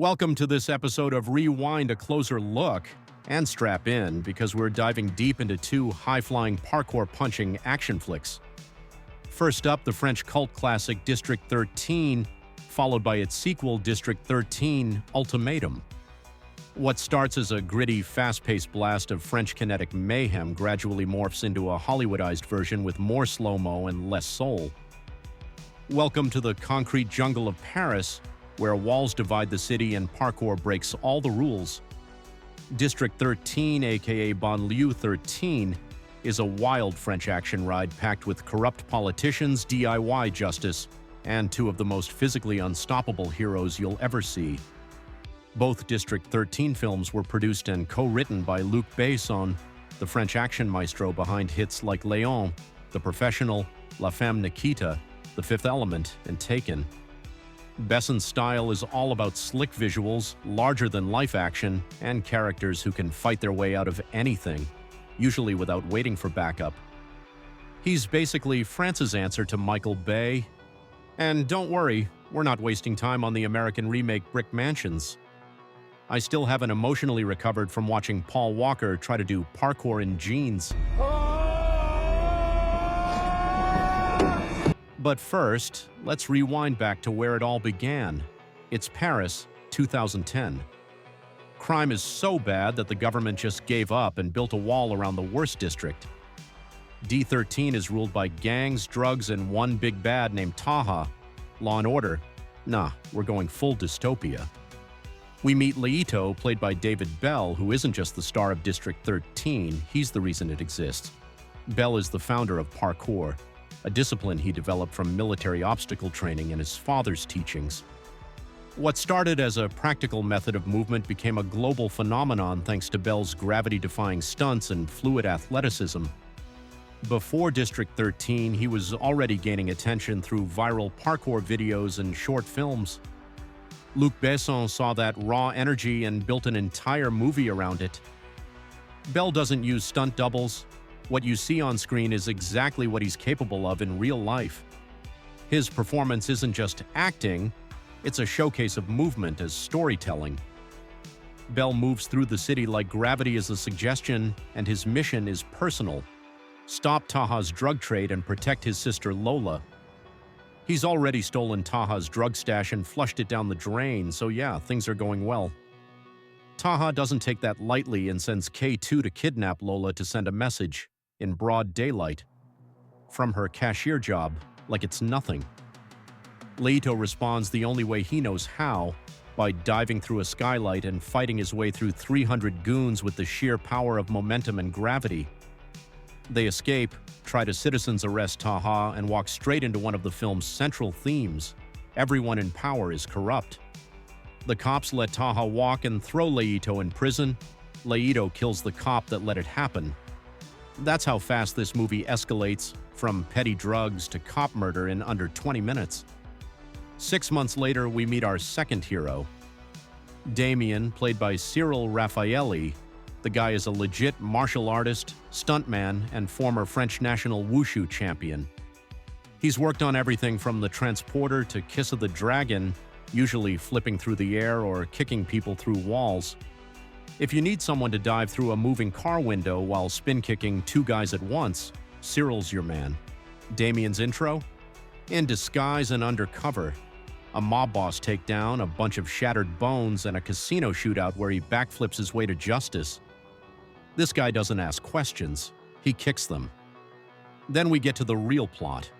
Welcome to this episode of Rewind, a closer look, and strap in because we're diving deep into two high-flying parkour punching action flicks. First up, the French cult classic District 13, followed by its sequel District 13 Ultimatum. What starts as a gritty, fast-paced blast of French kinetic mayhem gradually morphs into a Hollywoodized version with more slow-mo and less soul. Welcome to the concrete jungle of Paris, where walls divide the city and parkour breaks all the rules. District 13, aka Banlieue 13, is a wild French action ride packed with corrupt politicians, DIY justice, and two of the most physically unstoppable heroes you'll ever see. Both District 13 films were produced and co-written by Besson, the French action maestro behind hits like Léon, The Professional, La Femme Nikita, The Fifth Element, and Taken. Besson's style is all about slick visuals, larger-than-life action, and characters who can fight their way out of anything, usually without waiting for backup. He's basically France's answer to Michael Bay. And don't worry, we're not wasting time on the American remake Brick Mansions. I still haven't emotionally recovered from watching Paul Walker try to do parkour in jeans. But first, let's rewind back to where it all began. It's Paris, 2010. Crime is so bad that the government just gave up and built a wall around the worst district. D13 is ruled by gangs, drugs, and one big bad named Taha. Law and order? Nah, we're going full dystopia. We meet Leito, played by David Belle, who isn't just the star of District 13, he's the reason it exists. Belle is the founder of Parkour, a discipline he developed from military obstacle training and his father's teachings. What started as a practical method of movement became a global phenomenon thanks to Belle's gravity-defying stunts and fluid athleticism. Before District 13, he was already gaining attention through viral parkour videos and short films. Luc Besson saw that raw energy and built an entire movie around it. Belle doesn't use stunt doubles. What you see on screen is exactly what he's capable of in real life. His performance isn't just acting, it's a showcase of movement as storytelling. Belle moves through the city like gravity is a suggestion, and his mission is personal: stop Taha's drug trade and protect his sister Lola. He's already stolen Taha's drug stash and flushed it down the drain, so yeah, things are going well. Taha doesn't take that lightly and sends K2 to kidnap Lola to send a message, in broad daylight, from her cashier job, like it's nothing. Leito responds the only way he knows how, by diving through a skylight and fighting his way through 300 goons with the sheer power of momentum and gravity. They escape, try to citizens arrest Taha, and walk straight into one of the film's central themes: everyone in power is corrupt. The cops let Taha walk and throw Leito in prison. Leito kills the cop that let it happen. That's how fast this movie escalates, from petty drugs to cop murder in under 20 minutes. 6 months later, we meet our second hero. Damien, played by Cyril Raffaelli. The guy is a legit martial artist, stuntman, and former French national wushu champion. He's worked on everything from the transporter to Kiss of the Dragon, usually flipping through the air or kicking people through walls. If you need someone to dive through a moving car window while spin-kicking two guys at once, Cyril's your man. Damien's intro? In disguise and undercover. A mob boss takedown, a bunch of shattered bones, and a casino shootout where he backflips his way to justice. This guy doesn't ask questions, he kicks them. Then we get to the real plot.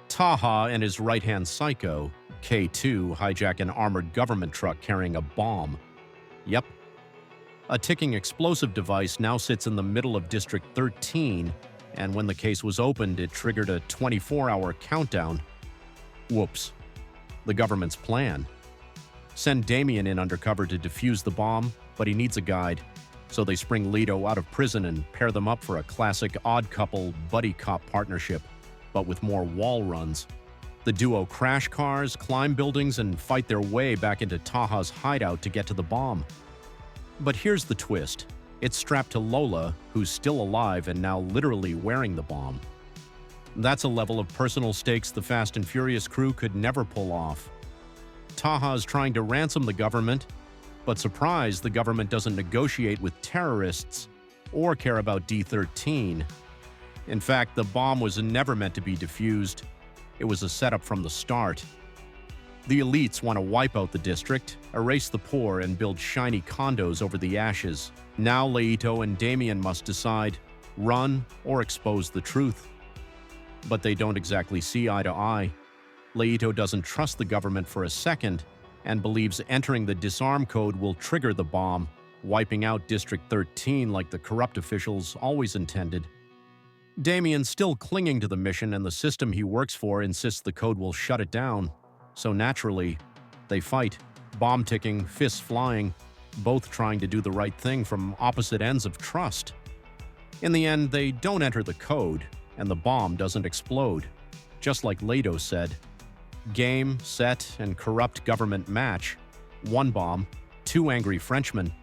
Taha and his right-hand psycho, K2, hijack an armored government truck carrying a bomb. Yep. A ticking explosive device now sits in the middle of District 13, and when the case was opened, it triggered a 24-hour countdown. Whoops. The government's plan. Send Damien in undercover to defuse the bomb, but he needs a guide, so they spring Leito out of prison and pair them up for a classic odd couple buddy cop partnership, but with more wall runs. The duo crash cars, climb buildings, and fight their way back into Taha's hideout to get to the bomb. But here's the twist. It's strapped to Lola, who's still alive and now literally wearing the bomb. That's a level of personal stakes the Fast and Furious crew could never pull off. Taha's trying to ransom the government, But surprise, the government doesn't negotiate with terrorists or care about D13. In fact, the bomb was never meant to be defused. It was a setup from the start. The elites want to wipe out the district, erase the poor, and build shiny condos over the ashes. Now Leito and Damien must decide, run or expose the truth. But they don't exactly see eye to eye. Leito doesn't trust the government for a second and believes entering the disarm code will trigger the bomb, wiping out District 13 like the corrupt officials always intended. Damien's still clinging to the mission, and the system he works for insists the code will shut it down. So naturally, they fight, bomb ticking, fists flying, both trying to do the right thing from opposite ends of trust. In the end, they don't enter the code, and the bomb doesn't explode. Just like Leto said, game, set, and corrupt government match. One bomb, two angry Frenchmen.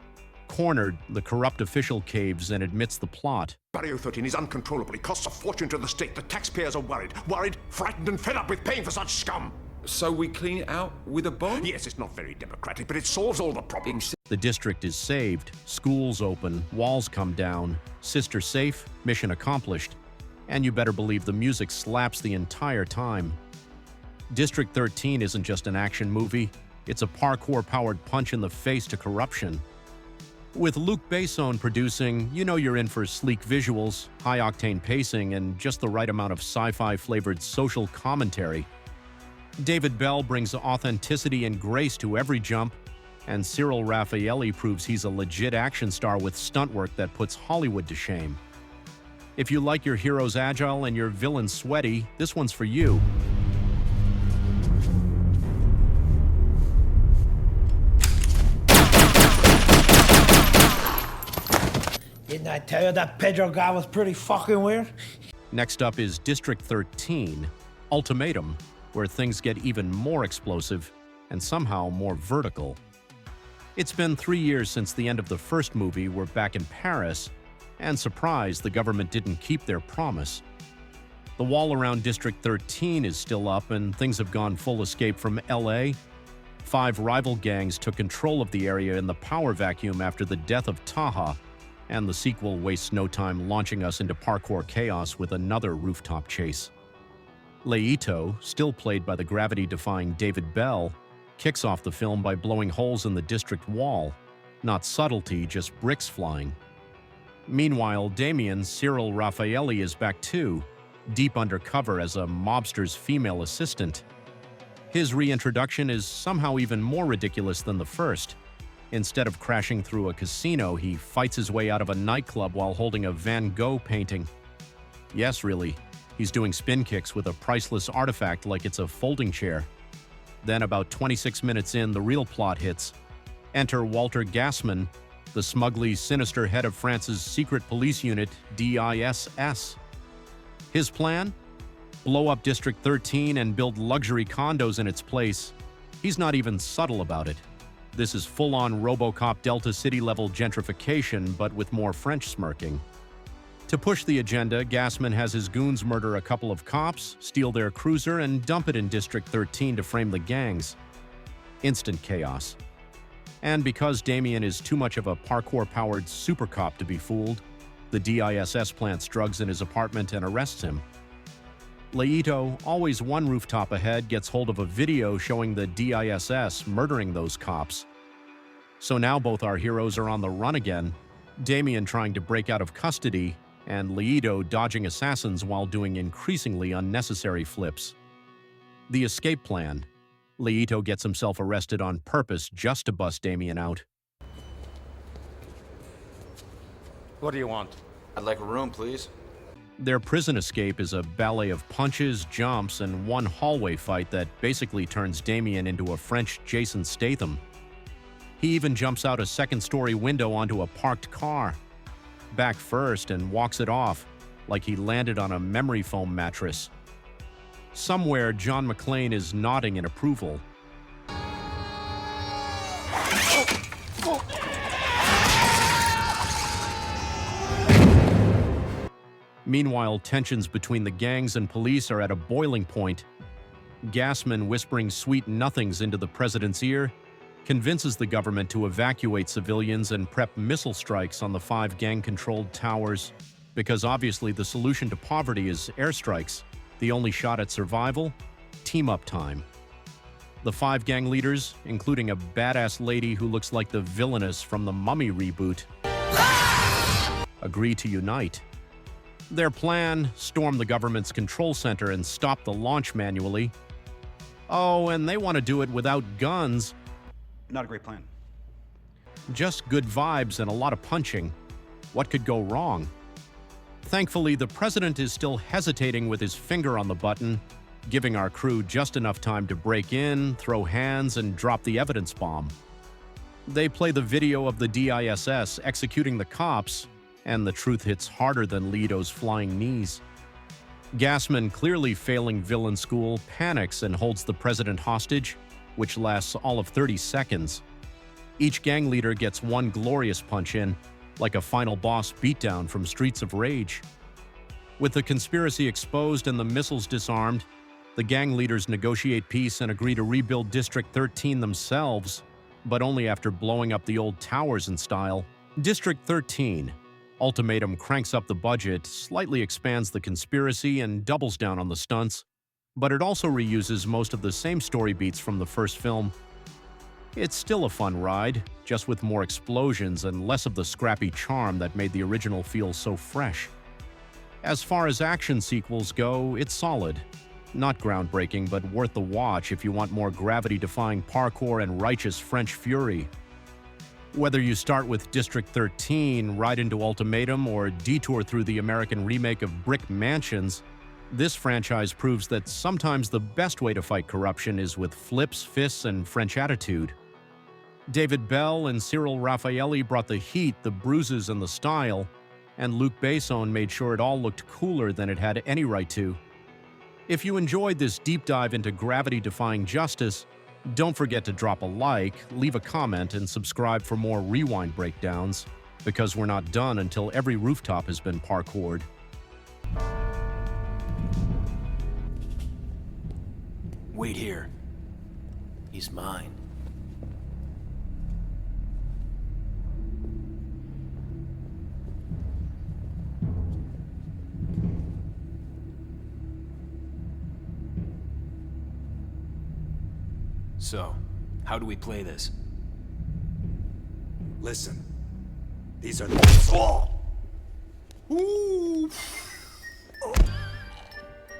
Cornered, the corrupt official caves and admits the plot. Banlieue 13 is uncontrollable. It costs a fortune to the state. The taxpayers are worried, frightened, and fed up with paying for such scum. So we clean it out with a bomb? Yes, it's not very democratic, but it solves all the problems. The district is saved, schools open, walls come down, sister safe, mission accomplished. And you better believe the music slaps the entire time. District 13 isn't just an action movie, it's a parkour-powered punch in the face to corruption. With Luc Besson producing, you know you're in for sleek visuals, high-octane pacing, and just the right amount of sci-fi-flavored social commentary. David Belle brings authenticity and grace to every jump, and Cyril Raffaelli proves he's a legit action star with stunt work that puts Hollywood to shame. If you like your heroes agile and your villains sweaty, this one's for you. Didn't I tell you that Pedro guy was pretty fucking weird? Next up is District 13, Ultimatum, where things get even more explosive and somehow more vertical. It's been 3 years since the end of the first movie. We're back in Paris, and surprise, the government didn't keep their promise. The wall around District 13 is still up, and things have gone full escape from LA. 5 rival gangs took control of the area in the power vacuum after the death of Taha, and the sequel wastes no time launching us into parkour chaos with another rooftop chase. Leito, still played by the gravity-defying David Belle, kicks off the film by blowing holes in the district wall. Not subtlety, just bricks flying. Meanwhile, Damien's Cyril Raffaelli is back too, deep undercover as a mobster's female assistant. His reintroduction is somehow even more ridiculous than the first. Instead of crashing through a casino, he fights his way out of a nightclub while holding a Van Gogh painting. Yes, really, he's doing spin kicks with a priceless artifact like it's a folding chair. Then about 26 minutes in, the real plot hits. Enter Walter Gassman, the smugly sinister head of France's secret police unit, DISS. His plan? Blow up District 13 and build luxury condos in its place. He's not even subtle about it. This is full-on RoboCop Delta City-level gentrification, but with more French smirking. To push the agenda, Gassman has his goons murder a couple of cops, steal their cruiser, and dump it in District 13 to frame the gangs. Instant chaos. And because Damien is too much of a parkour-powered super cop to be fooled, the DISS plants drugs in his apartment and arrests him. Leito, always one rooftop ahead, gets hold of a video showing the DISS murdering those cops. So now both our heroes are on the run again, Damien trying to break out of custody, and Leito dodging assassins while doing increasingly unnecessary flips. The escape plan. Leito gets himself arrested on purpose just to bust Damien out. What do you want? I'd like a room, please. Their prison escape is a ballet of punches, jumps, and one hallway fight that basically turns Damien into a French Jason Statham. He even jumps out a second-story window onto a parked car, back first, and walks it off like he landed on a memory foam mattress. Somewhere, John McClane is nodding in approval. Meanwhile, tensions between the gangs and police are at a boiling point. Gassman whispering sweet nothings into the president's ear, convinces the government to evacuate civilians and prep missile strikes on the 5 gang-controlled towers, because obviously the solution to poverty is airstrikes. The only shot at survival? Team-up time. The 5 gang leaders, including a badass lady who looks like the villainess from the Mummy reboot, agree to unite. Their plan: storm the government's control center and stop the launch manually. Oh, and they want to do it without guns. Not a great plan. Just good vibes and a lot of punching. What could go wrong? Thankfully, the president is still hesitating with his finger on the button, giving our crew just enough time to break in, throw hands, and drop the evidence bomb. They play the video of the DISS executing the cops, and the truth hits harder than Leo's flying knees. Gassman, clearly failing villain school, panics and holds the president hostage, which lasts all of 30 seconds. Each gang leader gets one glorious punch-in, like a final boss beatdown from Streets of Rage. With the conspiracy exposed and the missiles disarmed, the gang leaders negotiate peace and agree to rebuild District 13 themselves, but only after blowing up the old towers in style. District 13. Ultimatum cranks up the budget, slightly expands the conspiracy, and doubles down on the stunts, but it also reuses most of the same story beats from the first film. It's still a fun ride, just with more explosions and less of the scrappy charm that made the original feel so fresh. As far as action sequels go, it's solid. Not groundbreaking, but worth the watch if you want more gravity-defying parkour and righteous French fury. Whether you start with District 13, ride into Ultimatum, or detour through the American remake of Brick Mansions, this franchise proves that sometimes the best way to fight corruption is with flips, fists, and French attitude. David Belle and Cyril Raffaelli brought the heat, the bruises, and the style, and Luc Besson made sure it all looked cooler than it had any right to. If you enjoyed this deep dive into gravity-defying justice, don't forget to drop a like, leave a comment, and subscribe for more rewind breakdowns, because we're not done until every rooftop has been parkoured. Wait here. He's mine. So, how do we play this? Listen, these are the... Ooh.